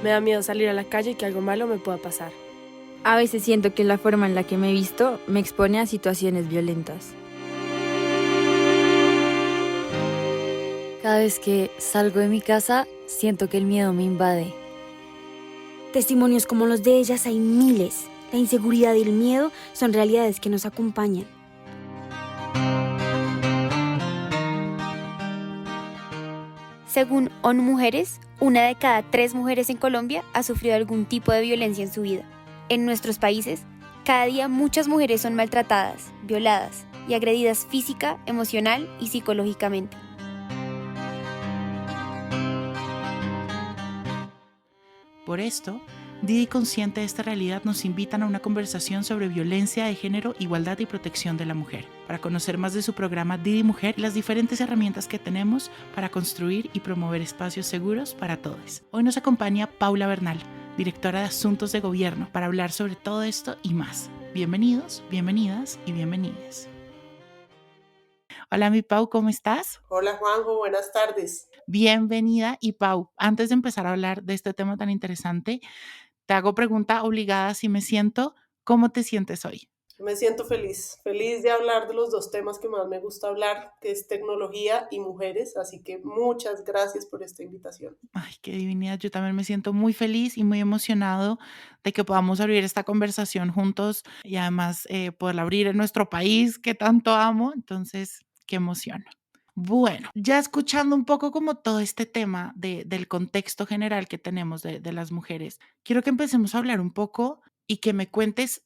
Me da miedo salir a la calle y que algo malo me pueda pasar. A veces siento que la forma en la que me he visto me expone a situaciones violentas. Cada vez que salgo de mi casa, siento que el miedo me invade. Testimonios como los de ellas hay miles. La inseguridad y el miedo son realidades que nos acompañan. Según ONU Mujeres, 1 de cada 3 mujeres en Colombia ha sufrido algún tipo de violencia en su vida. En nuestros países, cada día muchas mujeres son maltratadas, violadas y agredidas física, emocional y psicológicamente. Por esto, Didi, consciente de esta realidad, nos invitan a una conversación sobre violencia de género, igualdad y protección de la mujer, para conocer más de su programa Didi Mujer y las diferentes herramientas que tenemos para construir y promover espacios seguros para todos. Hoy nos acompaña Paula Bernal, directora de Asuntos de Gobierno, para hablar sobre todo esto y más. Bienvenidos, bienvenidas y bienvenides. Hola, mi Pau, ¿cómo estás? Hola, Juanjo, buenas tardes. Bienvenida. Y Pau, antes de empezar a hablar de este tema tan interesante, te hago pregunta obligada si me siento. ¿Cómo te sientes hoy? Me siento feliz de hablar de los 2 temas que más me gusta hablar, que es tecnología y mujeres, así que muchas gracias por esta invitación. Ay, qué divinidad. Yo también me siento muy feliz y muy emocionado de que podamos abrir esta conversación juntos y además poderla abrir en nuestro país que tanto amo. Entonces, qué emoción. Bueno, ya escuchando un poco como todo este tema del contexto general que tenemos de las mujeres, quiero que empecemos a hablar un poco y que me cuentes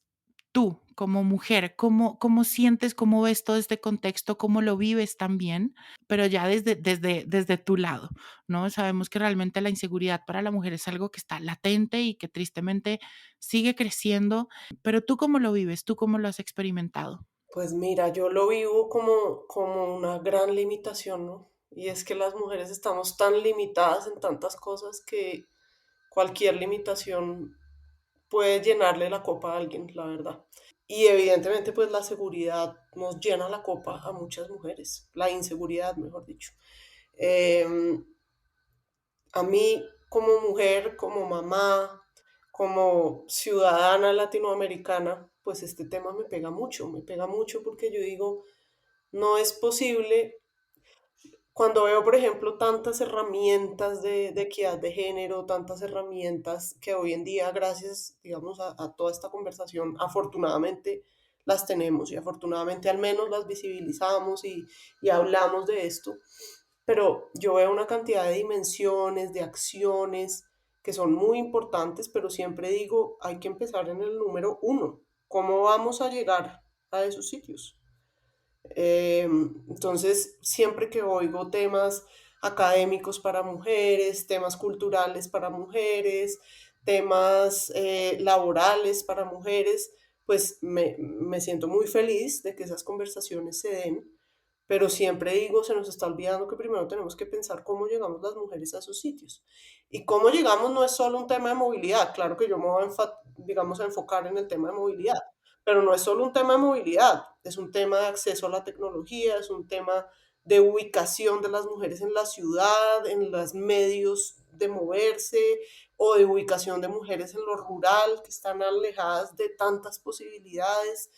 tú como mujer, cómo sientes, cómo ves todo este contexto, cómo lo vives también, pero ya desde tu lado, ¿no? Sabemos que realmente la inseguridad para la mujer es algo que está latente y que tristemente sigue creciendo, pero tú cómo lo vives, tú cómo lo has experimentado. Pues mira, yo lo vivo como una gran limitación, ¿no? Y es que las mujeres estamos tan limitadas en tantas cosas que cualquier limitación puede llenarle la copa a alguien, la verdad. Y evidentemente, pues la seguridad nos llena la copa a muchas mujeres, la inseguridad, mejor dicho. Em, a mí como mujer, como mamá, como ciudadana latinoamericana, pues este tema me pega mucho porque yo digo, no es posible cuando veo, por ejemplo, tantas herramientas de equidad de género, tantas herramientas que hoy en día, gracias, digamos, a toda esta conversación, afortunadamente las tenemos y afortunadamente al menos las visibilizamos y hablamos de esto, pero yo veo una cantidad de dimensiones, de acciones que son muy importantes, pero siempre digo, hay que empezar en el número 1. ¿Cómo vamos a llegar a esos sitios? Entonces, siempre que oigo temas académicos para mujeres, temas culturales para mujeres, temas laborales para mujeres, pues me siento muy feliz de que esas conversaciones se den, pero siempre digo, se nos está olvidando que primero tenemos que pensar cómo llegamos las mujeres a esos sitios. Y cómo llegamos no es solo un tema de movilidad, claro que yo me voy digamos, a enfocar en el tema de movilidad, pero no es solo un tema de movilidad, es un tema de acceso a la tecnología, es un tema de ubicación de las mujeres en la ciudad, en los medios de moverse, o de ubicación de mujeres en lo rural, que están alejadas de tantas posibilidades.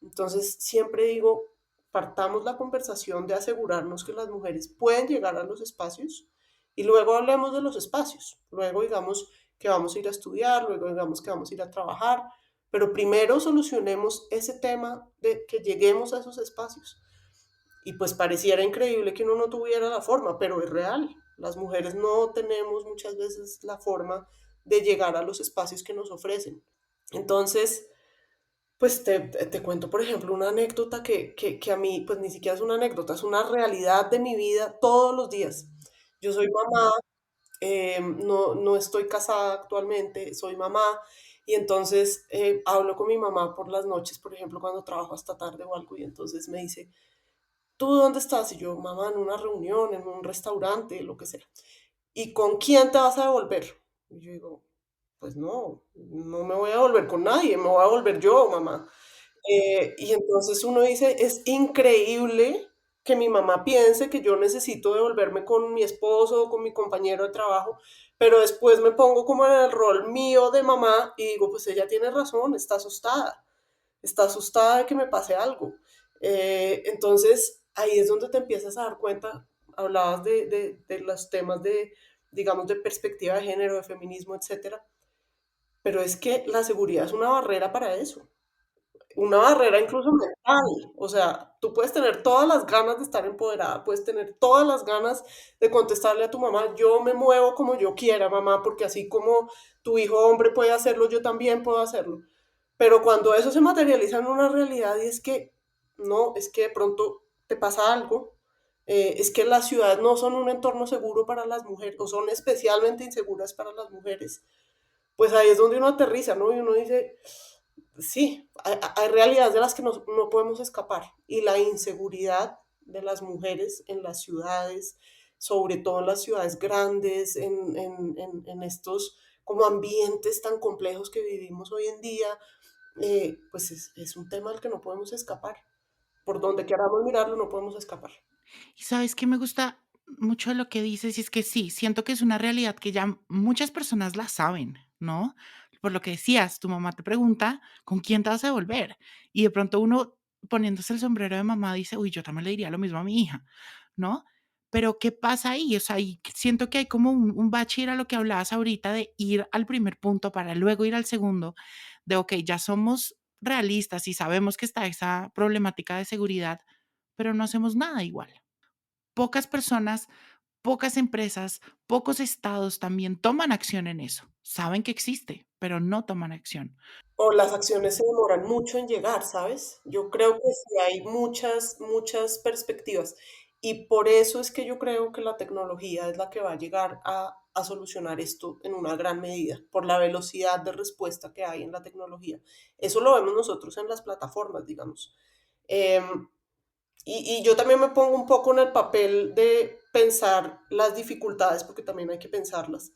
Entonces, siempre digo, partamos la conversación de asegurarnos que las mujeres pueden llegar a los espacios y luego hablemos de los espacios. Luego digamos que vamos a ir a estudiar, luego digamos que vamos a ir a trabajar, pero primero solucionemos ese tema de que lleguemos a esos espacios. Y pues pareciera increíble que uno no tuviera la forma, pero es real. Las mujeres no tenemos muchas veces la forma de llegar a los espacios que nos ofrecen. Entonces, pues te cuento, por ejemplo, una anécdota que a mí, pues ni siquiera es una anécdota, es una realidad de mi vida todos los días. Yo soy mamá, no estoy casada actualmente, soy mamá, y entonces hablo con mi mamá por las noches, por ejemplo, cuando trabajo hasta tarde o algo, y entonces me dice, ¿tú dónde estás? Y yo, mamá, en una reunión, en un restaurante, lo que sea. ¿Y con quién te vas a devolver? Y yo digo, pues no me voy a volver con nadie, me voy a volver yo, mamá. Y entonces uno dice, es increíble que mi mamá piense que yo necesito devolverme con mi esposo o con mi compañero de trabajo, pero después me pongo como en el rol mío de mamá y digo, pues ella tiene razón, está asustada de que me pase algo. Entonces, ahí es donde te empiezas a dar cuenta, hablabas de los temas de, digamos, de perspectiva de género, de feminismo, etcétera, pero es que la seguridad es una barrera para eso, una barrera incluso mental. O sea, tú puedes tener todas las ganas de estar empoderada, puedes tener todas las ganas de contestarle a tu mamá, yo me muevo como yo quiera, mamá, porque así como tu hijo hombre puede hacerlo, yo también puedo hacerlo. Pero cuando eso se materializa en una realidad y es que no, es que de pronto te pasa algo, es que las ciudades no son un entorno seguro para las mujeres o son especialmente inseguras para las mujeres, pues ahí es donde uno aterriza, ¿no? Y uno dice, sí, hay realidades de las que no podemos escapar. Y la inseguridad de las mujeres en las ciudades, sobre todo en las ciudades grandes, en estos como ambientes tan complejos que vivimos hoy en día, pues es un tema del que no podemos escapar. Por donde queramos mirarlo, no podemos escapar. Y sabes que me gusta mucho de lo que dices, y es que sí, siento que es una realidad que ya muchas personas la saben, ¿no? Por lo que decías, tu mamá te pregunta, ¿con quién te vas a devolver? Y de pronto uno poniéndose el sombrero de mamá dice, uy, yo también le diría lo mismo a mi hija, ¿no? Pero ¿qué pasa ahí? O sea, ahí siento que hay como un bache, era lo que hablabas ahorita, de ir al primer punto para luego ir al segundo, de, ok, ya somos realistas y sabemos que está esa problemática de seguridad, pero no hacemos nada igual. Pocas personas, pocas empresas, pocos estados también toman acción en eso. Saben que existe, pero no toman acción. O las acciones se demoran mucho en llegar, ¿sabes? Yo creo que sí hay muchas perspectivas. Y por eso es que yo creo que la tecnología es la que va a llegar a solucionar esto en una gran medida, por la velocidad de respuesta que hay en la tecnología. Eso lo vemos nosotros en las plataformas, digamos. Em, y yo también me pongo un poco en el papel de pensar las dificultades, porque también hay que pensarlas.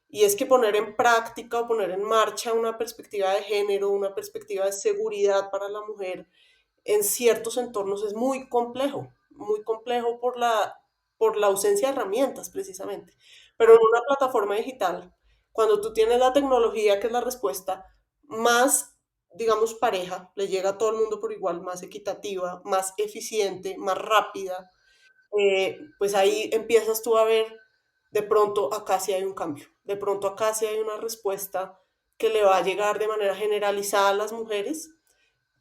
Y es que poner en práctica o poner en marcha una perspectiva de género, una perspectiva de seguridad para la mujer en ciertos entornos es muy complejo por la ausencia de herramientas precisamente. Pero en una plataforma digital, cuando tú tienes la tecnología, que es la respuesta más, digamos, pareja, le llega a todo el mundo por igual, más equitativa, más eficiente, más rápida, pues ahí empiezas tú a ver, de pronto acá sí hay un cambio, de pronto acá sí hay una respuesta que le va a llegar de manera generalizada a las mujeres,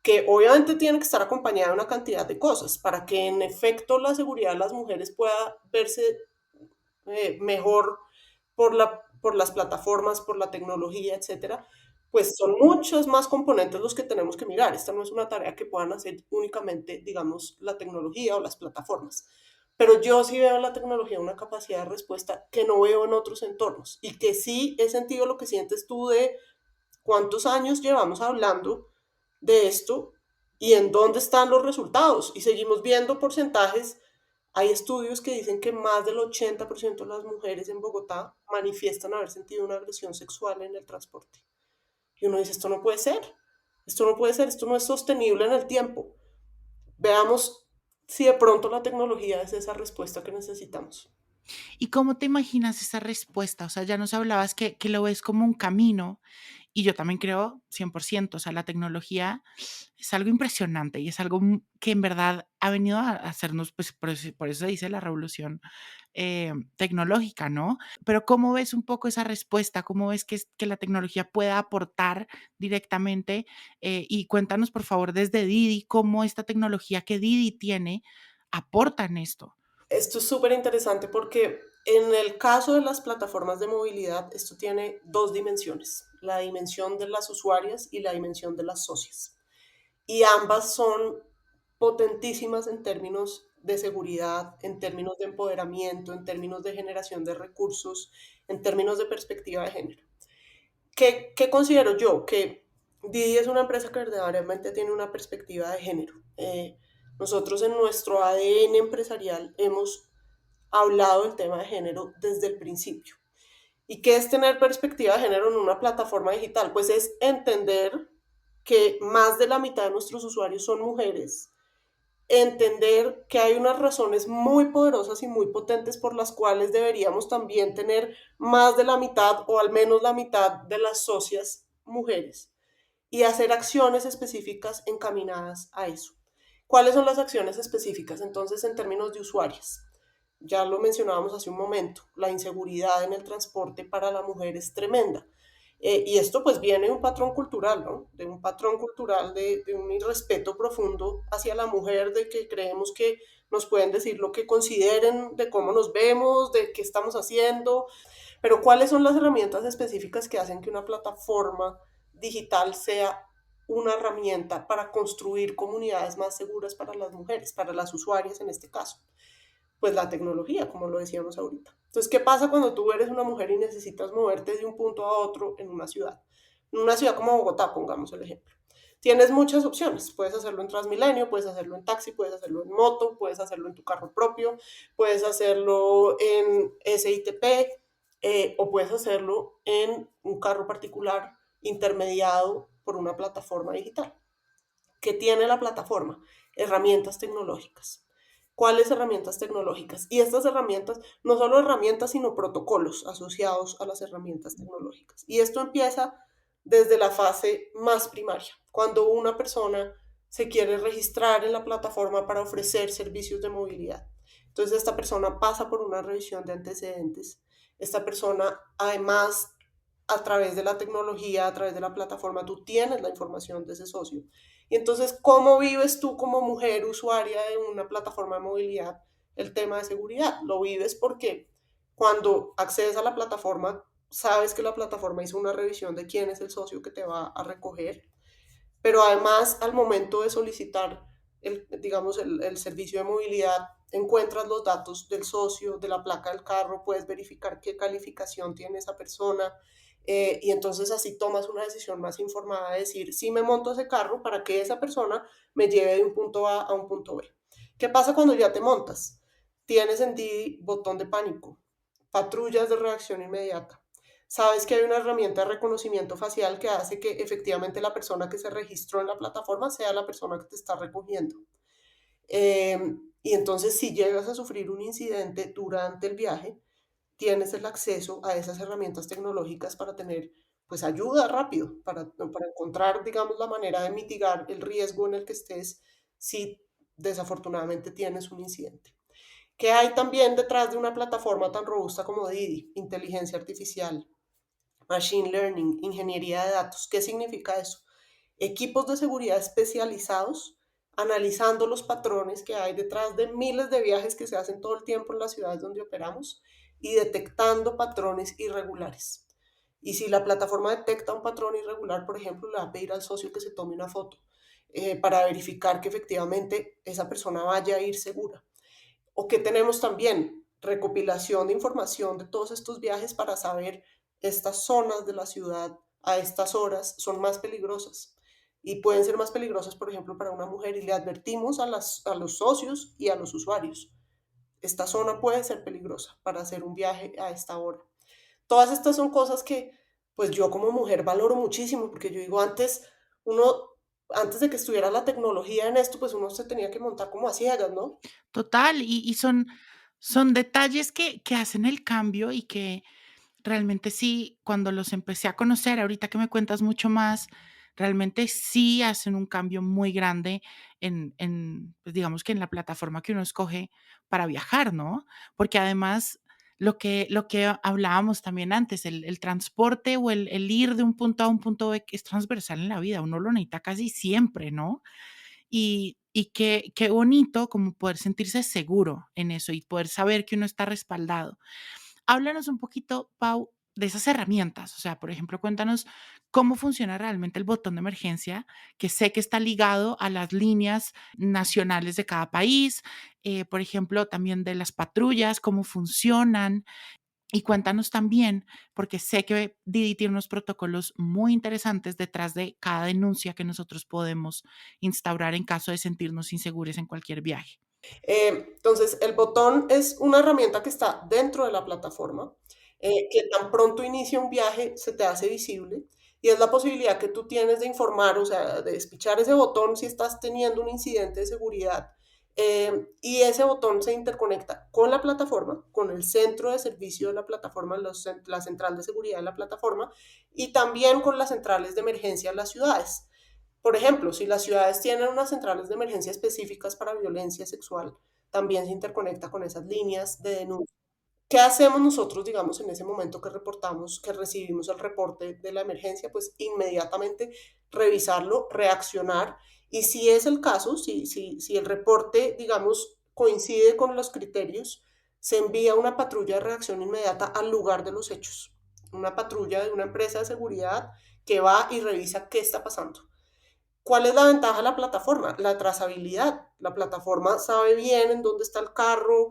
que obviamente tiene que estar acompañada de una cantidad de cosas para que en efecto la seguridad de las mujeres pueda verse mejor por las plataformas, por la tecnología, etcétera, pues son muchos más componentes los que tenemos que mirar. Esta no es una tarea que puedan hacer únicamente, digamos, la tecnología o las plataformas. Pero yo sí veo en la tecnología una capacidad de respuesta que no veo en otros entornos y que sí he sentido lo que sientes tú de cuántos años llevamos hablando de esto y en dónde están los resultados. Y seguimos viendo porcentajes. Hay estudios que dicen que más del 80% de las mujeres en Bogotá manifiestan haber sentido una agresión sexual en el transporte. Y uno dice, esto no puede ser, esto no puede ser, esto no es sostenible en el tiempo. Veamos si de pronto la tecnología es esa respuesta que necesitamos. ¿Y cómo te imaginas esa respuesta? O sea, ya nos hablabas que lo ves como un camino y yo también creo 100%, o sea, la tecnología es algo impresionante y es algo que en verdad ha venido a hacernos, pues por eso se dice la revolución tecnológica, ¿no? Pero ¿cómo ves un poco esa respuesta? ¿Cómo ves que la tecnología pueda aportar directamente? Y cuéntanos, por favor, desde Didi, cómo esta tecnología que Didi tiene aporta en esto. Esto es súper interesante porque en el caso de las plataformas de movilidad, esto tiene dos dimensiones, la dimensión de las usuarias y la dimensión de las socias. Y ambas son potentísimas en términos de seguridad, en términos de empoderamiento, en términos de generación de recursos, en términos de perspectiva de género. ¿Qué considero yo? Que Didi es una empresa que verdaderamente tiene una perspectiva de género. Nosotros en nuestro ADN empresarial hemos hablado del tema de género desde el principio. ¿Y qué es tener perspectiva de género en una plataforma digital? Pues es entender que más de la mitad de nuestros usuarios son mujeres entender que hay unas razones muy poderosas y muy potentes por las cuales deberíamos también tener más de la mitad o al menos la mitad de las socias mujeres y hacer acciones específicas encaminadas a eso. ¿Cuáles son las acciones específicas? Entonces, en términos de usuarias, ya lo mencionábamos hace un momento, la inseguridad en el transporte para la mujer es tremenda. Y esto pues viene de un patrón cultural, ¿no? De un patrón cultural de un irrespeto profundo hacia la mujer, de que creemos que nos pueden decir lo que consideren, de cómo nos vemos, de qué estamos haciendo, pero ¿cuáles son las herramientas específicas que hacen que una plataforma digital sea una herramienta para construir comunidades más seguras para las mujeres, para las usuarias en este caso? Pues la tecnología, como lo decíamos ahorita. Entonces, ¿qué pasa cuando tú eres una mujer y necesitas moverte de un punto a otro en una ciudad? En una ciudad como Bogotá, pongamos el ejemplo. Tienes muchas opciones. Puedes hacerlo en Transmilenio, puedes hacerlo en taxi, puedes hacerlo en moto, puedes hacerlo en tu carro propio, puedes hacerlo en SITP, o puedes hacerlo en un carro particular intermediado por una plataforma digital. ¿Qué tiene la plataforma? Herramientas tecnológicas. ¿Cuáles herramientas tecnológicas? Y estas herramientas, no solo herramientas, sino protocolos asociados a las herramientas tecnológicas. Y esto empieza desde la fase más primaria, cuando una persona se quiere registrar en la plataforma para ofrecer servicios de movilidad. Entonces esta persona pasa por una revisión de antecedentes. Esta persona, además, a través de la tecnología, a través de la plataforma, tú tienes la información de ese socio. Y entonces, ¿cómo vives tú como mujer usuaria de una plataforma de movilidad el tema de seguridad? Lo vives porque cuando accedes a la plataforma, sabes que la plataforma hizo una revisión de quién es el socio que te va a recoger, pero además al momento de solicitar digamos, el servicio de movilidad, encuentras los datos del socio, de la placa del carro, puedes verificar qué calificación tiene esa persona, y entonces así tomas una decisión más informada de decir, si me monto ese carro para que esa persona me lleve de un punto A a un punto B. ¿Qué pasa cuando ya te montas? Tienes en ti botón de pánico, patrullas de reacción inmediata. Sabes que hay una herramienta de reconocimiento facial que hace que efectivamente la persona que se registró en la plataforma sea la persona que te está recogiendo. Eh, y entonces si llegas a sufrir un incidente durante el viaje, tienes el acceso a esas herramientas tecnológicas para tener pues ayuda rápido, para encontrar, digamos, la manera de mitigar el riesgo en el que estés si desafortunadamente tienes un incidente. ¿Qué hay también detrás de una plataforma tan robusta como Didi? Inteligencia artificial, machine learning, ingeniería de datos. ¿Qué significa eso? Equipos de seguridad especializados analizando los patrones que hay detrás de miles de viajes que se hacen todo el tiempo en las ciudades donde operamos y detectando patrones irregulares. Y si la plataforma detecta un patrón irregular, por ejemplo, le va a pedir al socio que se tome una foto para verificar que efectivamente esa persona vaya a ir segura. O que tenemos también recopilación de información de todos estos viajes para saber estas zonas de la ciudad a estas horas son más peligrosas y pueden ser más peligrosas, por ejemplo, para una mujer y le advertimos a los socios y a los usuarios. Esta zona puede ser peligrosa para hacer un viaje a esta hora. Todas estas son cosas que pues yo como mujer valoro muchísimo porque yo digo antes de que estuviera la tecnología en esto, pues uno se tenía que montar como a ciegas, ¿no? Total, y son detalles que hacen el cambio y que realmente sí, cuando los empecé a conocer, ahorita que me cuentas mucho más, realmente sí hacen un cambio muy grande pues, digamos que en la plataforma que uno escoge para viajar, ¿no? Porque además lo que hablábamos también antes, el transporte o el ir de un punto A a un punto B que es transversal en la vida, uno lo necesita casi siempre, ¿no? Y qué bonito como poder sentirse seguro en eso y poder saber que uno está respaldado. Háblanos un poquito, Pau, de esas herramientas. O sea, por ejemplo, cuéntanos cómo funciona realmente el botón de emergencia, que sé que está ligado a las líneas nacionales de cada país, por ejemplo, también de las patrullas, cómo funcionan. Y cuéntanos también, porque sé que Didi tiene unos protocolos muy interesantes detrás de cada denuncia que nosotros podemos instaurar en caso de sentirnos inseguros en cualquier viaje. Entonces, el botón es una herramienta que está dentro de la plataforma, que tan pronto inicia un viaje se te hace visible y es la posibilidad que tú tienes de informar, o sea, de despichar ese botón si estás teniendo un incidente de seguridad Y ese botón se interconecta con la plataforma, con el centro de servicio de la plataforma, la central de seguridad de la plataforma y también con las centrales de emergencia en las ciudades. Por ejemplo, si las ciudades tienen unas centrales de emergencia específicas para violencia sexual, también se interconecta con esas líneas de denuncia. ¿Qué hacemos nosotros, digamos, en ese momento que reportamos, que recibimos el reporte de la emergencia? Pues inmediatamente revisarlo, reaccionar y si es el caso, si el reporte, digamos, coincide con los criterios, se envía una patrulla de reacción inmediata al lugar de los hechos. Una patrulla de una empresa de seguridad que va y revisa qué está pasando. ¿Cuál es la ventaja de la plataforma? La trazabilidad. La plataforma sabe bien en dónde está el carro,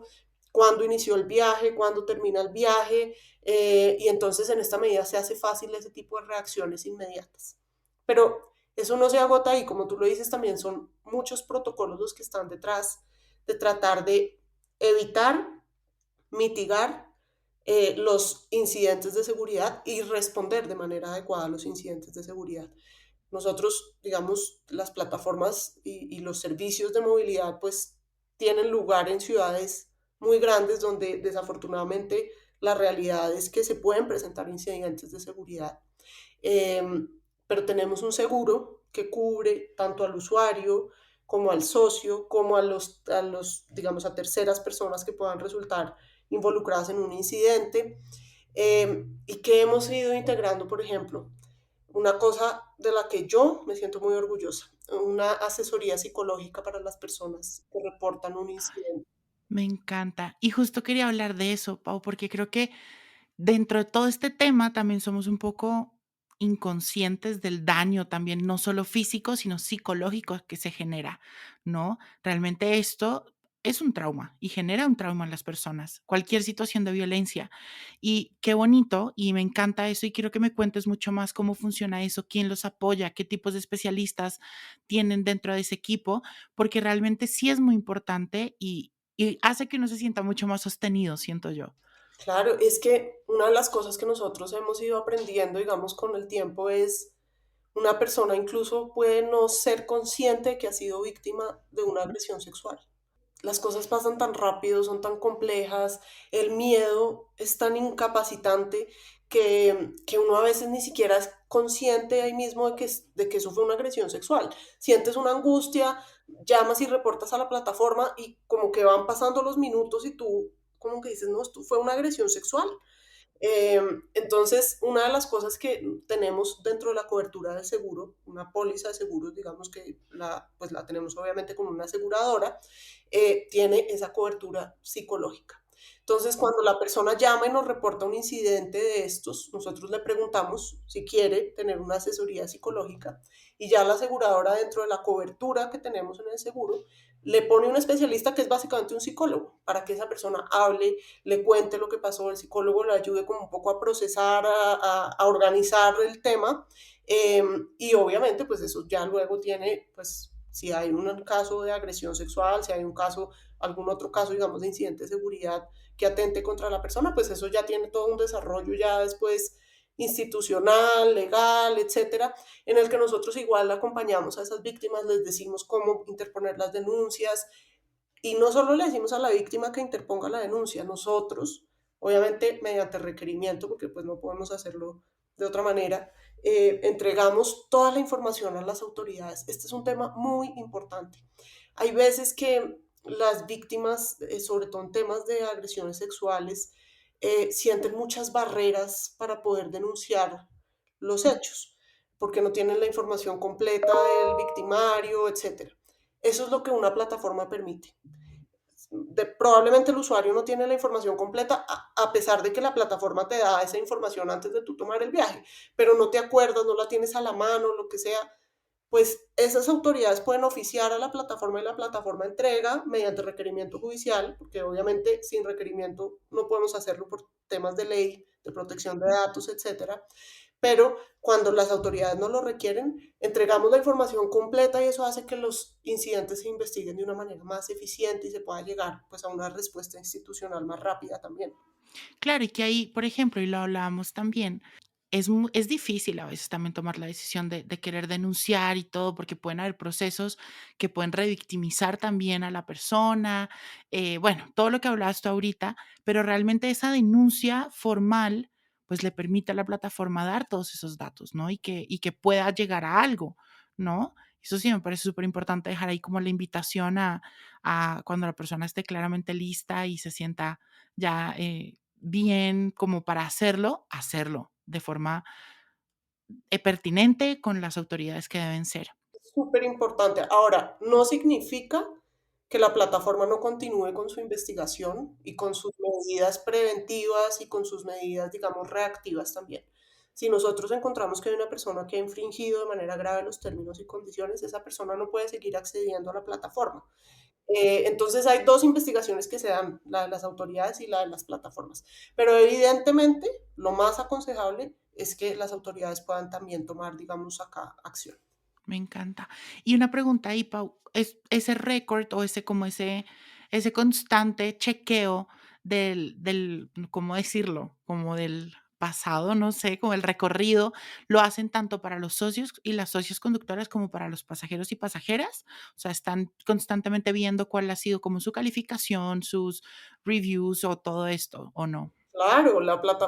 cuándo inició el viaje, cuándo termina el viaje, y entonces en esta medida se hace fácil ese tipo de reacciones inmediatas. Pero eso no se agota ahí, como tú lo dices, también son muchos protocolos los que están detrás de tratar de evitar, mitigar los incidentes de seguridad y responder de manera adecuada a los incidentes de seguridad. Nosotros, digamos, las plataformas y los servicios de movilidad pues tienen lugar en ciudades muy grandes donde desafortunadamente la realidad es que se pueden presentar incidentes de seguridad. Em, pero tenemos un seguro que cubre tanto al usuario como al socio, como digamos, a terceras personas que puedan resultar involucradas en un incidente. Y que hemos ido integrando, por ejemplo, una cosa de la que yo me siento muy orgullosa, una asesoría psicológica para las personas que reportan un incidente. Me encanta. Y justo quería hablar de eso, Pau, porque creo que dentro de todo este tema también somos un poco inconscientes del daño también, no solo físico, sino psicológico que se genera, ¿no? Realmente esto es un trauma y genera un trauma en las personas, cualquier situación de violencia. Y qué bonito, y me encanta eso, y quiero que me cuentes mucho más cómo funciona eso, quién los apoya, qué tipos de especialistas tienen dentro de ese equipo, porque realmente sí es muy importante y hace que uno se sienta mucho más sostenido, siento yo. Claro, es que una de las cosas que nosotros hemos ido aprendiendo, digamos, con el tiempo es una persona incluso puede no ser consciente de que ha sido víctima de una agresión sexual. Las cosas pasan tan rápido, son tan complejas, el miedo es tan incapacitante que uno a veces ni siquiera es consciente ahí mismo de que eso fue una agresión sexual. Sientes una angustia, llamas y reportas a la plataforma y como que van pasando los minutos y tú como que dices, no, esto fue una agresión sexual. Entonces, una de las cosas que tenemos dentro de la cobertura del seguro, una póliza de seguros, digamos que pues la tenemos obviamente con una aseguradora, tiene esa cobertura psicológica. Entonces, cuando la persona llama y nos reporta un incidente de estos, nosotros le preguntamos si quiere tener una asesoría psicológica y ya la aseguradora dentro de la cobertura que tenemos en el seguro le pone un especialista que es básicamente un psicólogo para que esa persona hable, le cuente lo que pasó, el psicólogo le ayude como un poco a procesar, a organizar el tema y obviamente pues eso ya luego tiene pues si hay un caso de agresión sexual, si hay un caso, algún otro caso digamos de incidente de seguridad que atente contra la persona, pues eso ya tiene todo un desarrollo ya después institucional, legal, etcétera, en el que nosotros igual acompañamos a esas víctimas, les decimos cómo interponer las denuncias, y no solo le decimos a la víctima que interponga la denuncia, nosotros, obviamente mediante requerimiento, porque pues no podemos hacerlo de otra manera, entregamos toda la información a las autoridades. Este es un tema muy importante. Hay veces que las víctimas, sobre todo en temas de agresiones sexuales, sienten muchas barreras para poder denunciar los hechos, porque no tienen la información completa del victimario, etc. Eso es lo que una plataforma permite. Probablemente el usuario no tiene la información completa, a pesar de que la plataforma te da esa información antes de tú tomar el viaje, pero no te acuerdas, no la tienes a la mano, lo que sea, pues esas autoridades pueden oficiar a la plataforma y la plataforma entrega mediante requerimiento judicial, porque obviamente sin requerimiento no podemos hacerlo por temas de ley, de protección de datos, etcétera. Pero cuando las autoridades no lo requieren, entregamos la información completa y eso hace que los incidentes se investiguen de una manera más eficiente y se pueda llegar pues, a una respuesta institucional más rápida también. Claro, y que ahí, por ejemplo, y lo hablábamos también, es difícil a veces también tomar la decisión de querer denunciar y todo, porque pueden haber procesos que pueden revictimizar también a la persona, bueno, todo lo que hablabas tú ahorita, pero realmente esa denuncia formal, pues le permite a la plataforma dar todos esos datos, ¿no? Y que pueda llegar a algo, ¿no? Eso sí me parece súper importante dejar ahí como la invitación a cuando la persona esté claramente lista y se sienta ya bien como para hacerlo de forma pertinente con las autoridades que deben ser. Súper importante. Ahora, no significa que la plataforma no continúe con su investigación y con sus medidas preventivas y con sus medidas, digamos, reactivas también. Si nosotros encontramos que hay una persona que ha infringido de manera grave los términos y condiciones, esa persona no puede seguir accediendo a la plataforma. Entonces hay dos investigaciones que se dan, la de las autoridades y la de las plataformas. Pero evidentemente lo más aconsejable es que las autoridades puedan también tomar, digamos, acá acción. Me encanta. Y una pregunta ahí, Pau, es ese récord o ese constante chequeo del, ¿cómo decirlo? Como del pasado, no sé, como el recorrido, ¿lo hacen tanto para los socios y las socias conductoras como para los pasajeros y pasajeras? O sea, ¿están constantemente viendo cuál ha sido como su calificación, sus reviews o todo esto, o no? Claro,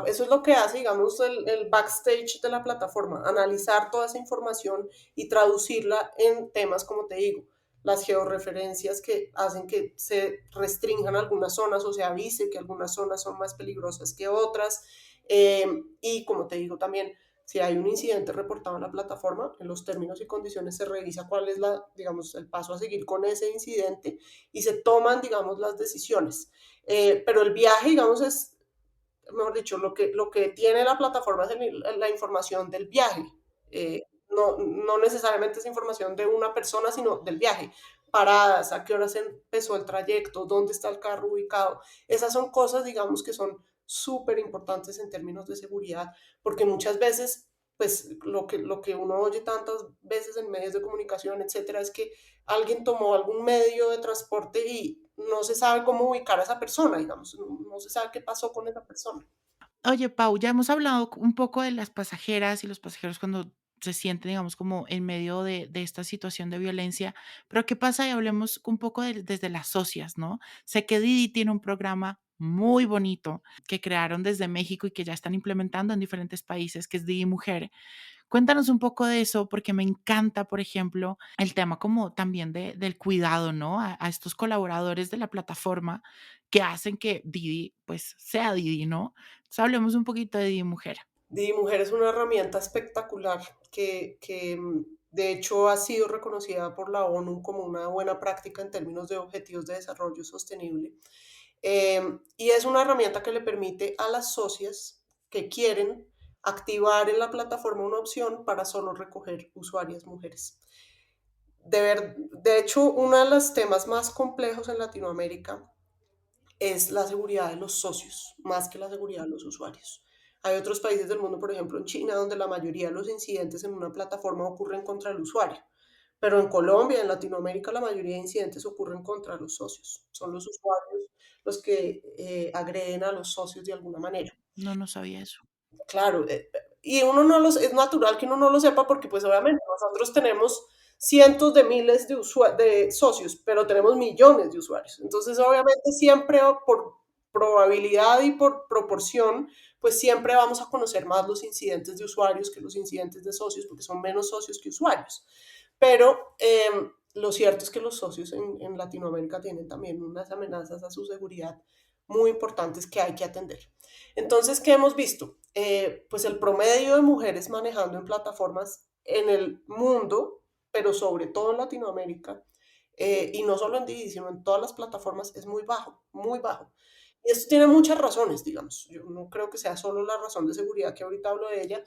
eso es lo que hace, digamos, el backstage de la plataforma, analizar toda esa información y traducirla en temas, como te digo, las georreferencias que hacen que se restrinjan algunas zonas o se avise que algunas zonas son más peligrosas que otras. Y como te digo también, si hay un incidente reportado en la plataforma, en los términos y condiciones se revisa cuál es digamos, el paso a seguir con ese incidente y se toman, digamos, las decisiones. Pero el viaje, digamos, es mejor dicho, lo que tiene la plataforma es la información del viaje. No necesariamente es información de una persona, sino del viaje. Paradas, a qué hora se empezó el trayecto, dónde está el carro ubicado. Esas son cosas, digamos, que son súper importantes en términos de seguridad, porque muchas veces, pues lo que uno oye tantas veces en medios de comunicación, etcétera, es que alguien tomó algún medio de transporte y no se sabe cómo ubicar a esa persona, digamos, no se sabe qué pasó con esa persona. Oye, Pau, ya hemos hablado un poco de las pasajeras y los pasajeros cuando se sienten, digamos, como en medio de esta situación de violencia, pero ¿qué pasa? Y hablemos un poco desde las socias, ¿no? Sé que Didi tiene un programa muy bonito que crearon desde México y que ya están implementando en diferentes países, que es Didi Mujer. Cuéntanos un poco de eso, porque me encanta, por ejemplo, el tema como también del cuidado, ¿no? A estos colaboradores de la plataforma que hacen que Didi, pues, sea Didi, ¿no? Entonces, hablemos un poquito de Didi Mujer. Didi Mujer es una herramienta espectacular de hecho ha sido reconocida por la ONU como una buena práctica en términos de objetivos de desarrollo sostenible. Y es una herramienta que le permite a las socias que quieren activar en la plataforma una opción para solo recoger usuarias mujeres. De hecho, uno de los temas más complejos en Latinoamérica es la seguridad de los socios, más que la seguridad de los usuarios. Hay otros países del mundo, por ejemplo en China, donde la mayoría de los incidentes en una plataforma ocurren contra el usuario. Pero en Colombia, en Latinoamérica, la mayoría de incidentes ocurren contra los socios. Son los usuarios los que agreden a los socios de alguna manera. No, no sabía eso. Claro, y es natural que uno no lo sepa porque pues obviamente nosotros tenemos cientos de miles de socios, pero tenemos millones de usuarios. Entonces obviamente siempre por probabilidad y por proporción, pues siempre vamos a conocer más los incidentes de usuarios que los incidentes de socios porque son menos socios que usuarios. Pero lo cierto es que los socios en Latinoamérica tienen también unas amenazas a su seguridad muy importantes que hay que atender. Entonces, ¿qué hemos visto? Pues el promedio de mujeres manejando en plataformas en el mundo, pero sobre todo en Latinoamérica, y no solo en Didi, sino en todas las plataformas, es muy bajo, muy bajo. Y esto tiene muchas razones, digamos. Yo no creo que sea solo la razón de seguridad que ahorita hablo de ella,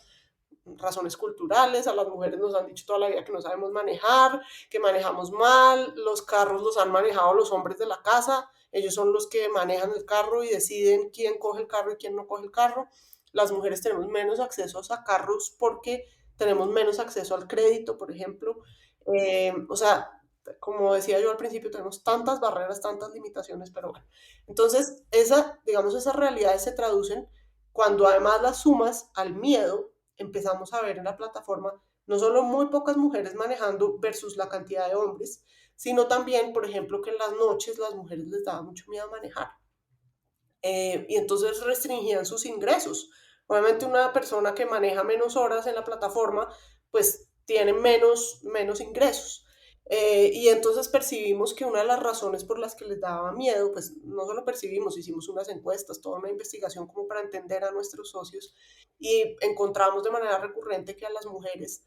razones culturales, a las mujeres nos han dicho toda la vida que no sabemos manejar, que manejamos mal, los carros los han manejado los hombres de la casa, ellos son los que manejan el carro y deciden quién coge el carro y quién no coge el carro. Las mujeres tenemos menos acceso a carros porque tenemos menos acceso al crédito, por ejemplo. O sea, como decía yo al principio, tenemos tantas barreras, tantas limitaciones, pero bueno. Entonces, digamos, esas realidades se traducen cuando además las sumas al miedo empezamos a ver en la plataforma no solo muy pocas mujeres manejando versus la cantidad de hombres, sino también, por ejemplo, que en las noches las mujeres les daba mucho miedo manejar. Y entonces restringían sus ingresos. Obviamente una persona que maneja menos horas en la plataforma, pues tiene menos ingresos. Y entonces percibimos que una de las razones por las que les daba miedo, pues no solo percibimos, hicimos unas encuestas, toda una investigación como para entender a nuestros socios y encontramos de manera recurrente que a las mujeres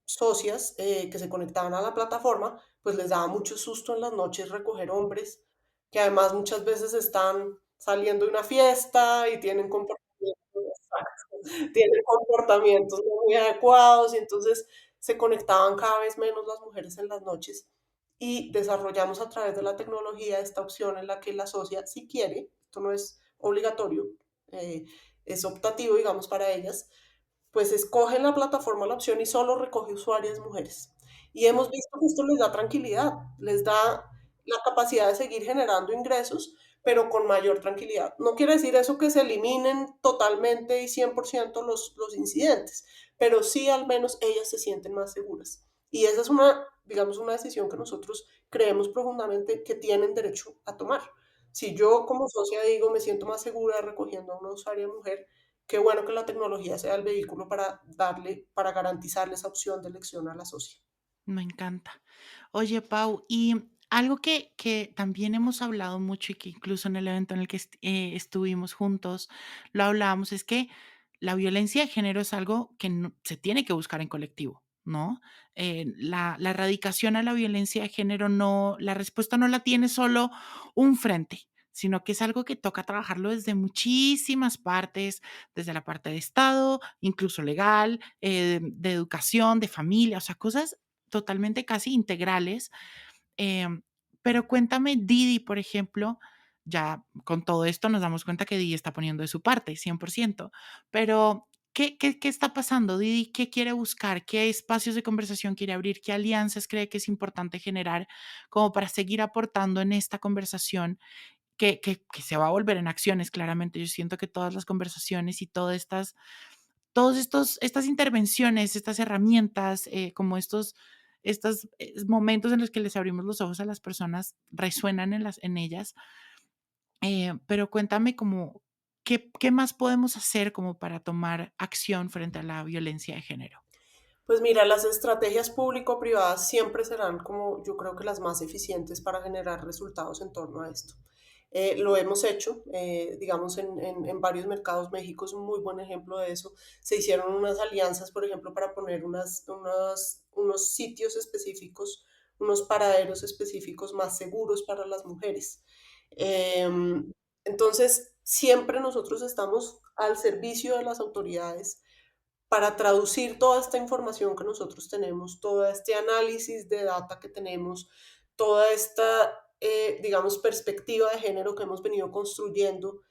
socias que se conectaban a la plataforma, pues les daba mucho susto en las noches recoger hombres, que además muchas veces están saliendo de una fiesta y tienen comportamientos no muy adecuados y entonces se conectaban cada vez menos las mujeres en las noches y desarrollamos a través de la tecnología esta opción en la que la socia, si quiere, esto no es obligatorio, eh, es optativo, digamos, para ellas, pues escoge en la plataforma la opción y solo recoge usuarias mujeres. Y hemos visto que esto les da tranquilidad, les da la capacidad de seguir generando ingresos, pero con mayor tranquilidad. No quiere decir eso que se eliminen totalmente y 100% los incidentes, pero sí al menos ellas se sienten más seguras. Y esa es una, digamos, una decisión que nosotros creemos profundamente que tienen derecho a tomar. Si yo como socia digo me siento más segura recogiendo a una usuaria mujer, qué bueno que la tecnología sea el vehículo para garantizarle esa opción de elección a la socia. Me encanta. Oye, Pau, y algo que también hemos hablado mucho y que incluso en el evento en el que estuvimos juntos lo hablábamos, es que la violencia de género es algo que se tiene que buscar en colectivo, ¿no? La erradicación a la violencia de género no, la respuesta no la tiene solo un frente, sino que es algo que toca trabajarlo desde muchísimas partes, desde la parte de Estado, incluso legal, de educación, de familia, o sea, cosas totalmente casi integrales. Em, pero cuéntame, Didi, por ejemplo, ya con todo esto nos damos cuenta que Didi está poniendo de su parte, 100%, pero ¿qué está pasando, Didi? ¿Qué quiere buscar? ¿Qué espacios de conversación quiere abrir? ¿Qué alianzas cree que es importante generar como para seguir aportando en esta conversación que se va a volver en acciones, claramente? Yo siento que todas las conversaciones y estas intervenciones, estas herramientas, como estos momentos en los que les abrimos los ojos a las personas, resuenan en ellas. Pero cuéntame como, ¿qué más podemos hacer como para tomar acción frente a la violencia de género? Pues mira, las estrategias público-privadas siempre serán como yo creo que las más eficientes para generar resultados en torno a esto. Lo hemos hecho, digamos, en varios mercados. México es un muy buen ejemplo de eso. Se hicieron unas alianzas, por ejemplo, para poner unos sitios específicos, unos paraderos específicos más seguros para las mujeres. Entonces, siempre nosotros estamos al servicio de las autoridades para traducir toda esta información que nosotros tenemos, todo este análisis de data que tenemos, toda esta, digamos, perspectiva de género que hemos venido construyendo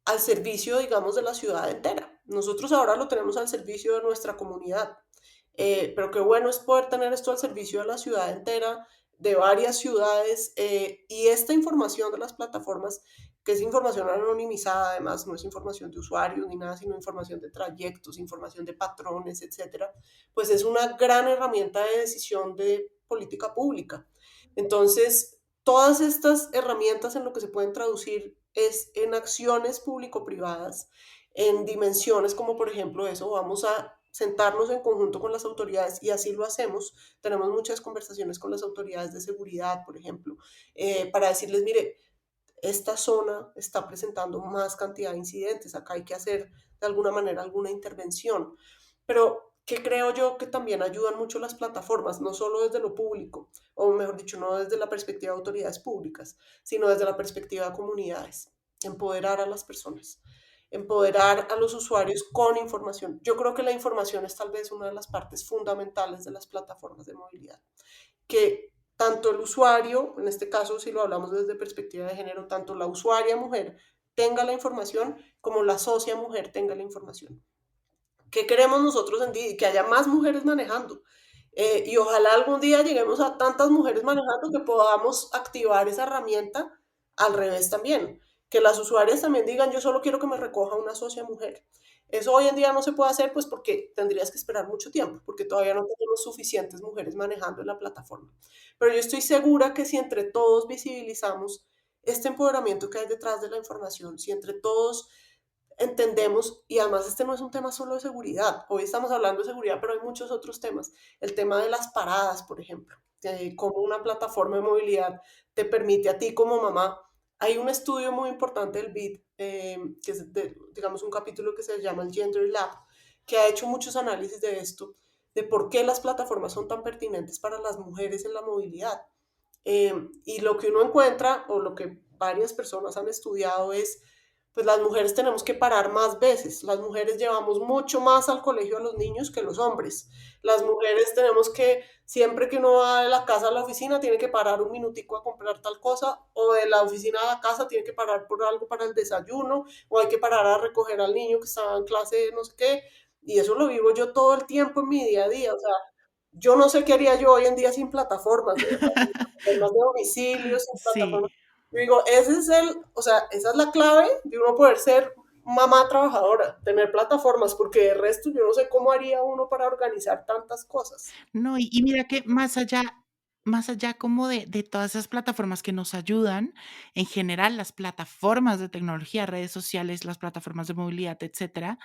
al servicio, digamos, de la ciudad entera. Nosotros ahora lo tenemos al servicio de nuestra comunidad, pero qué bueno es poder tener esto al servicio de la ciudad entera, de varias ciudades, y esta información de las plataformas, que es información anonimizada, además no es información de usuarios ni nada, sino información de trayectos, información de patrones, etcétera, pues es una gran herramienta de decisión de política pública. Entonces, todas estas herramientas en lo que se pueden traducir es en acciones público-privadas, en dimensiones como por ejemplo eso, vamos a sentarnos en conjunto con las autoridades y así lo hacemos. Tenemos muchas conversaciones con las autoridades de seguridad, por ejemplo, para decirles, mire, esta zona está presentando más cantidad de incidentes, acá hay que hacer de alguna manera alguna intervención. Pero que creo yo que también ayudan mucho las plataformas, no solo desde lo público, o mejor dicho, no desde la perspectiva de autoridades públicas, sino desde la perspectiva de comunidades, empoderar a las personas, empoderar a los usuarios con información. Yo creo que la información es tal vez una de las partes fundamentales de las plataformas de movilidad, que tanto el usuario, en este caso si lo hablamos desde perspectiva de género, tanto la usuaria mujer tenga la información como la socia mujer tenga la información. ¿Qué queremos nosotros en Didi? Que haya más mujeres manejando. Y ojalá algún día lleguemos a tantas mujeres manejando que podamos activar esa herramienta al revés también. Que las usuarias también digan, yo solo quiero que me recoja una socia mujer. Eso hoy en día no se puede hacer, pues porque tendrías que esperar mucho tiempo, porque todavía no tenemos suficientes mujeres manejando la plataforma. Pero yo estoy segura que si entre todos visibilizamos este empoderamiento que hay detrás de la información, si entre todos entendemos, y además este no es un tema solo de seguridad, hoy estamos hablando de seguridad, pero hay muchos otros temas, el tema de las paradas, por ejemplo, cómo una plataforma de movilidad te permite a ti como mamá. Hay un estudio muy importante del BID, que es digamos un capítulo que se llama el Gender Lab, que ha hecho muchos análisis de esto, de por qué las plataformas son tan pertinentes para las mujeres en la movilidad. Y lo que uno encuentra, o lo que varias personas han estudiado es, pues las mujeres tenemos que parar más veces. Las mujeres llevamos mucho más al colegio a los niños que los hombres. Las mujeres tenemos que, siempre que uno va de la casa a la oficina, tiene que parar un minutico a comprar tal cosa, o de la oficina a la casa tiene que parar por algo para el desayuno, o hay que parar a recoger al niño que estaba en clase de no sé qué. Y eso lo vivo yo todo el tiempo en mi día a día. O sea, yo no sé qué haría yo hoy en día sin plataformas, de verdad, sin plataformas de domicilio, sin plataformas. Sí. Yo digo, ese es o sea, esa es la clave de uno poder ser mamá trabajadora, tener plataformas, porque de resto yo no sé cómo haría uno para organizar tantas cosas. No, y mira que más allá como de todas esas plataformas que nos ayudan, en general, las plataformas de tecnología, redes sociales, las plataformas de movilidad, etcétera,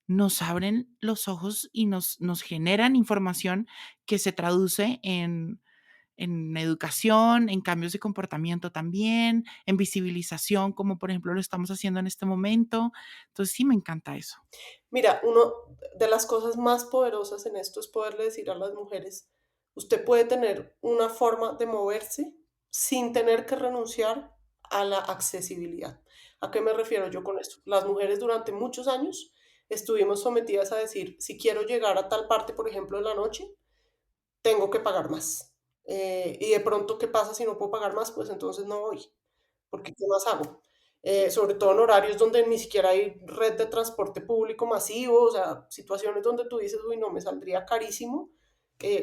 nos abren los ojos y nos generan información que se traduce en educación, en cambios de comportamiento también, en visibilización, como por ejemplo lo estamos haciendo en este momento. Entonces, sí me encanta eso. Mira, una de las cosas más poderosas en esto es poderle decir a las mujeres, usted puede tener una forma de moverse sin tener que renunciar a la accesibilidad. ¿A qué me refiero yo con esto? Las mujeres durante muchos años estuvimos sometidas a decir, si quiero llegar a tal parte, por ejemplo, en la noche, tengo que pagar más. Y de pronto, ¿qué pasa si no puedo pagar más? Pues entonces no voy, porque ¿qué más hago? Sobre todo en horarios donde ni siquiera hay red de transporte público masivo, o sea, situaciones donde tú dices, uy, no, me saldría carísimo,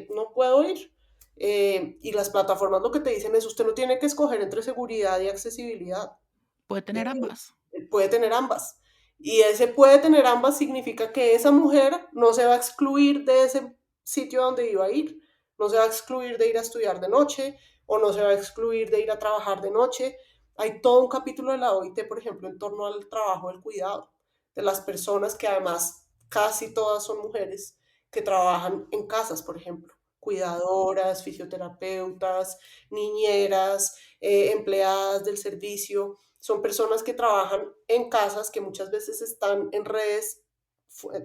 no puedo ir. Y las plataformas lo que te dicen es, usted no tiene que escoger entre seguridad y accesibilidad, Puede tener ambas. puede tener ambas. Y ese puede tener ambas significa que esa mujer no se va a excluir de ese sitio donde iba a ir, no se va a excluir de ir a estudiar de noche o no se va a excluir de ir a trabajar de noche. Hay todo un capítulo de la OIT, por ejemplo, en torno al trabajo del cuidado, de las personas que además casi todas son mujeres que trabajan en casas, por ejemplo, cuidadoras, fisioterapeutas, niñeras, empleadas del servicio. Son personas que trabajan en casas que muchas veces están en redes,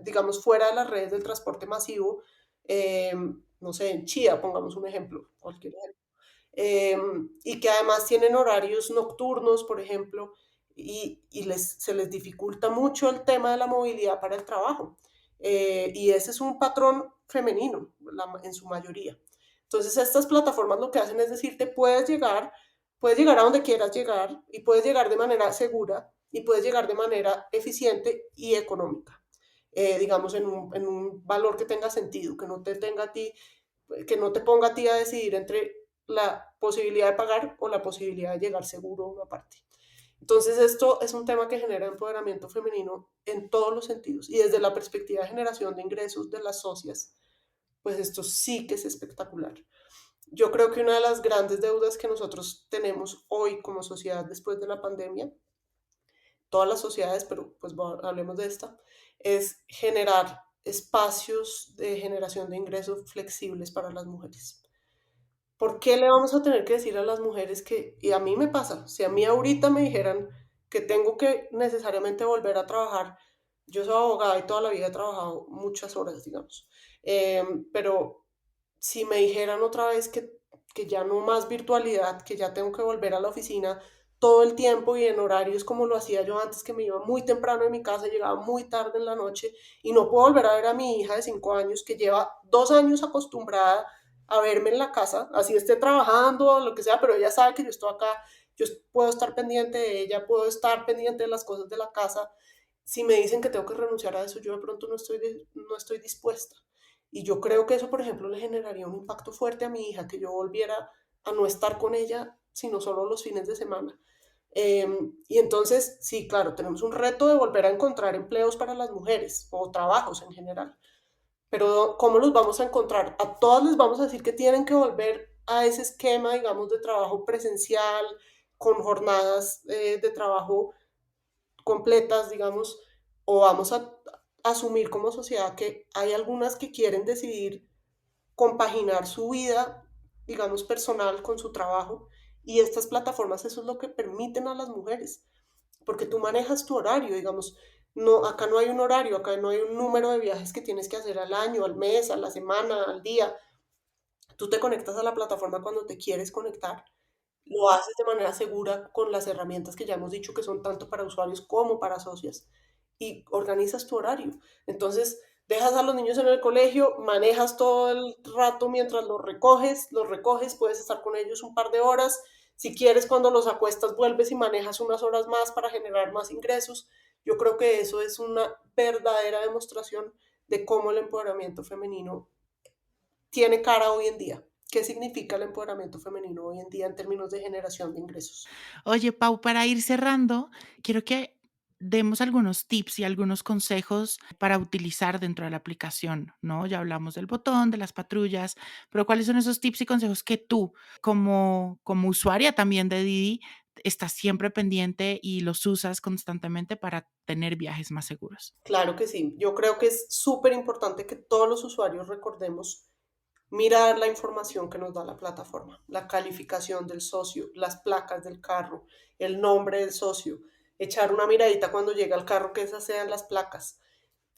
digamos, fuera de las redes del transporte masivo, eh, no sé, en Chía, pongamos un ejemplo, cualquier ejemplo, y que además tienen horarios nocturnos, por ejemplo, y se les dificulta mucho el tema de la movilidad para el trabajo. Y ese es un patrón femenino en su mayoría. Entonces, estas plataformas lo que hacen es decirte, puedes llegar a donde quieras llegar y puedes llegar de manera segura y puedes llegar de manera eficiente y económica. Digamos, en un valor que tenga sentido, que no te tenga a ti, que no te ponga a ti a decidir entre la posibilidad de pagar o la posibilidad de llegar seguro a una parte. Entonces, esto es un tema que genera empoderamiento femenino en todos los sentidos. Y desde la perspectiva de generación de ingresos de las socias, pues esto sí que es espectacular. Yo creo que una de las grandes deudas que nosotros tenemos hoy como sociedad después de la pandemia, todas las sociedades, pero pues hablemos de esta, es generar espacios de generación de ingresos flexibles para las mujeres. ¿Por qué le vamos a tener que decir a las mujeres que, y a mí me pasa, si a mí ahorita me dijeran que tengo que necesariamente volver a trabajar, yo soy abogada y toda la vida he trabajado muchas horas, digamos, pero si me dijeran otra vez que ya no más virtualidad, que ya tengo que volver a la oficina todo el tiempo y en horarios como lo hacía yo antes, que me iba muy temprano de mi casa, llegaba muy tarde en la noche y no puedo volver a ver a mi hija de 5 años que lleva 2 años acostumbrada a verme en la casa, así esté trabajando o lo que sea, pero ella sabe que yo estoy acá, yo puedo estar pendiente de ella, puedo estar pendiente de las cosas de la casa. Si me dicen que tengo que renunciar a eso, yo de pronto no estoy dispuesta. Y yo creo que eso, por ejemplo, le generaría un impacto fuerte a mi hija, que yo volviera a no estar con ella, sino solo los fines de semana. Y entonces, sí, claro, tenemos un reto de volver a encontrar empleos para las mujeres o trabajos en general. Pero ¿cómo los vamos a encontrar? A todas les vamos a decir que tienen que volver a ese esquema, digamos, de trabajo presencial, con jornadas de trabajo completas, digamos, o vamos a asumir como sociedad que hay algunas que quieren decidir compaginar su vida, digamos, personal con su trabajo, y estas plataformas eso es lo que permiten a las mujeres, porque tú manejas tu horario, digamos, no, acá no hay un horario, acá no hay un número de viajes que tienes que hacer al año, al mes, a la semana, al día. Tú te conectas a la plataforma cuando te quieres conectar, lo haces de manera segura con las herramientas que ya hemos dicho que son tanto para usuarios como para socios y organizas tu horario. Entonces, dejas a los niños en el colegio, manejas todo el rato mientras los recoges, puedes estar con ellos un par de horas. Si quieres, cuando los acuestas, vuelves y manejas unas horas más para generar más ingresos. Yo creo que eso es una verdadera demostración de cómo el empoderamiento femenino tiene cara hoy en día. ¿Qué significa el empoderamiento femenino hoy en día en términos de generación de ingresos? Oye, Pau, para ir cerrando, quiero que demos algunos tips y algunos consejos para utilizar dentro de la aplicación, ¿no? Ya hablamos del botón, de las patrullas, pero ¿cuáles son esos tips y consejos que tú, como usuaria también de Didi, estás siempre pendiente y los usas constantemente para tener viajes más seguros? Claro que sí. Yo creo que es súper importante que todos los usuarios recordemos mirar la información que nos da la plataforma, la calificación del socio, las placas del carro, el nombre del socio, echar una miradita cuando llega al carro que esas sean las placas.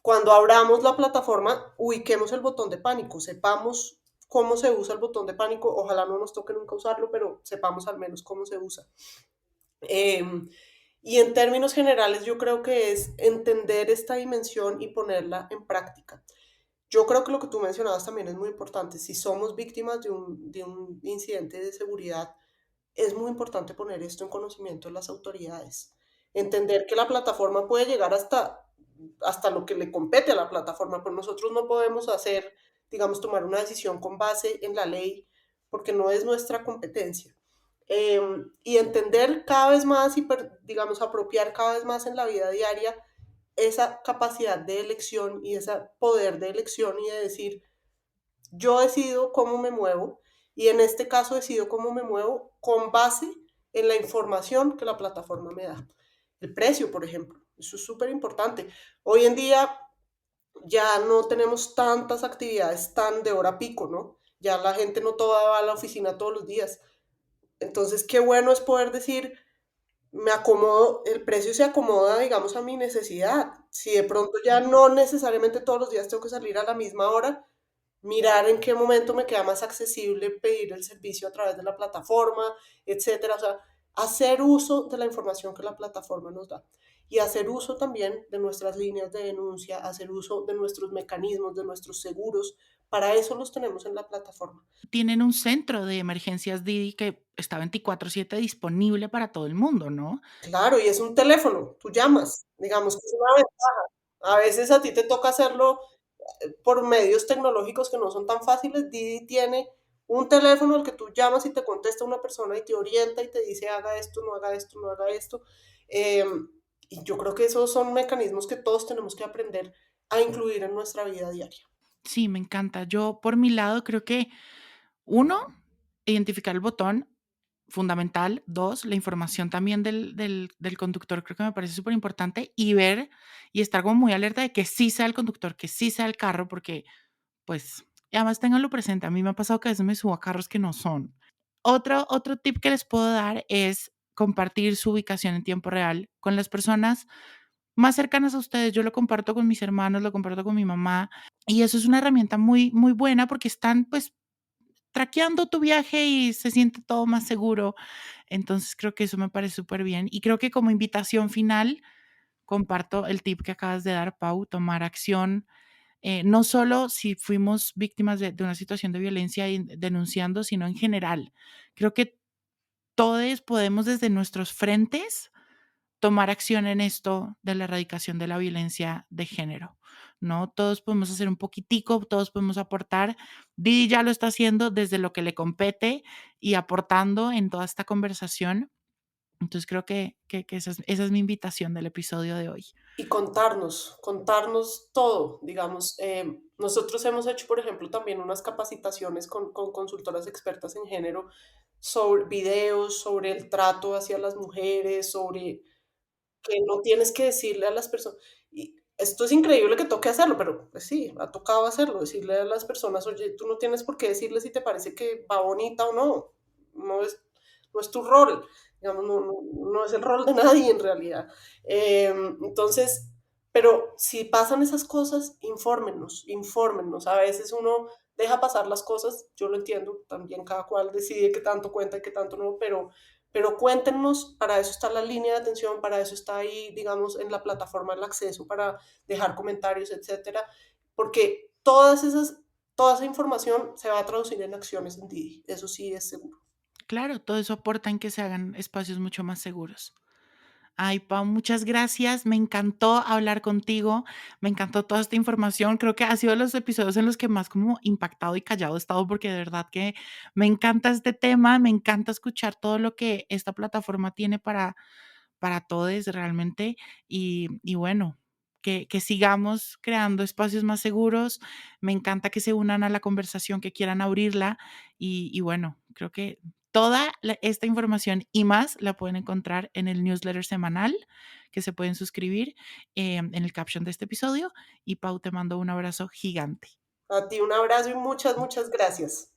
Cuando abramos la plataforma, ubiquemos el botón de pánico, sepamos cómo se usa el botón de pánico, ojalá no nos toque nunca usarlo, pero sepamos al menos cómo se usa. Em, y en términos generales, yo creo que es entender esta dimensión y ponerla en práctica. Yo creo que lo que tú mencionabas también es muy importante. Si somos víctimas de un incidente de seguridad, es muy importante poner esto en conocimiento de las autoridades. Entender que la plataforma puede llegar hasta lo que le compete a la plataforma, pero nosotros no podemos hacer, digamos, tomar una decisión con base en la ley, porque no es nuestra competencia. Y entender cada vez más y, digamos, apropiar cada vez más en la vida diaria esa capacidad de elección y ese poder de elección y de decir, yo decido cómo me muevo y en este caso decido cómo me muevo con base en la información que la plataforma me da. El precio, por ejemplo, eso es súper importante. Hoy en día ya no tenemos tantas actividades tan de hora pico, ¿no? Ya la gente no toda va a la oficina todos los días. Entonces, qué bueno es poder decir, me acomodo, el precio se acomoda, digamos, a mi necesidad. Si de pronto ya no necesariamente todos los días tengo que salir a la misma hora, mirar en qué momento me queda más accesible pedir el servicio a través de la plataforma, etcétera. O sea, hacer uso de la información que la plataforma nos da y hacer uso también de nuestras líneas de denuncia, hacer uso de nuestros mecanismos, de nuestros seguros. Para eso los tenemos en la plataforma. Tienen un centro de emergencias Didi que está 24/7 disponible para todo el mundo, ¿no? Claro, y es un teléfono, tú llamas, digamos que es una ventaja. A veces a ti te toca hacerlo por medios tecnológicos que no son tan fáciles. Didi tiene un teléfono al que tú llamas y te contesta una persona y te orienta y te dice haga esto, no haga esto, no haga esto. Y yo creo que esos son mecanismos que todos tenemos que aprender a incluir en nuestra vida diaria. Sí, me encanta. Yo, por mi lado, creo que uno, identificar el botón, fundamental. Dos, la información también del conductor, creo que me parece súper importante y ver y estar como muy alerta de que sí sea el conductor, que sí sea el carro, porque pues, y además ténganlo presente, a mí me ha pasado que a veces me subo a carros que no son. Otro tip que les puedo dar es compartir su ubicación en tiempo real con las personas más cercanas a ustedes. Yo lo comparto con mis hermanos, lo comparto con mi mamá y eso es una herramienta muy, muy buena porque están pues traqueando tu viaje y se siente todo más seguro. Entonces creo que eso me parece súper bien y creo que como invitación final comparto el tip que acabas de dar, Pau, tomar acción, no solo si fuimos víctimas de una situación de violencia y denunciando, sino en general. Creo que todos podemos desde nuestros frentes tomar acción en esto de la erradicación de la violencia de género, ¿no? Todos podemos hacer un poquitico, todos podemos aportar. Didi ya lo está haciendo desde lo que le compete y aportando en toda esta conversación. Entonces creo que esa es mi invitación del episodio de hoy. Y contarnos todo, digamos. Nosotros hemos hecho, por ejemplo, también unas capacitaciones con consultoras expertas en género sobre videos, sobre el trato hacia las mujeres, sobre que no tienes que decirle a las personas, y esto es increíble que toque hacerlo, pero pues sí, ha tocado hacerlo, decirle a las personas, oye, tú no tienes por qué decirle si te parece que va bonita o no, no es, no es tu rol, digamos, no es el rol de nadie en realidad. Entonces, pero si pasan esas cosas, infórmenos. A veces uno deja pasar las cosas, yo lo entiendo, también cada cual decide qué tanto cuenta y qué tanto no, pero cuéntenos, para eso está la línea de atención, para eso está ahí, digamos, en la plataforma el acceso para dejar comentarios, etcétera, porque toda esa información se va a traducir en acciones en Didi, eso sí es seguro. Claro, todo eso aporta en que se hagan espacios mucho más seguros. Ay, Pau, muchas gracias. Me encantó hablar contigo. Me encantó toda esta información. Creo que ha sido de los episodios en los que más como impactado y callado he estado porque de verdad que me encanta este tema. Me encanta escuchar todo lo que esta plataforma tiene para todos realmente. Y bueno, que sigamos creando espacios más seguros. Me encanta que se unan a la conversación, que quieran abrirla. Y bueno, creo que toda esta información y más la pueden encontrar en el newsletter semanal que se pueden suscribir en el caption de este episodio. Y Pau, te mando un abrazo gigante. A ti un abrazo y muchas gracias.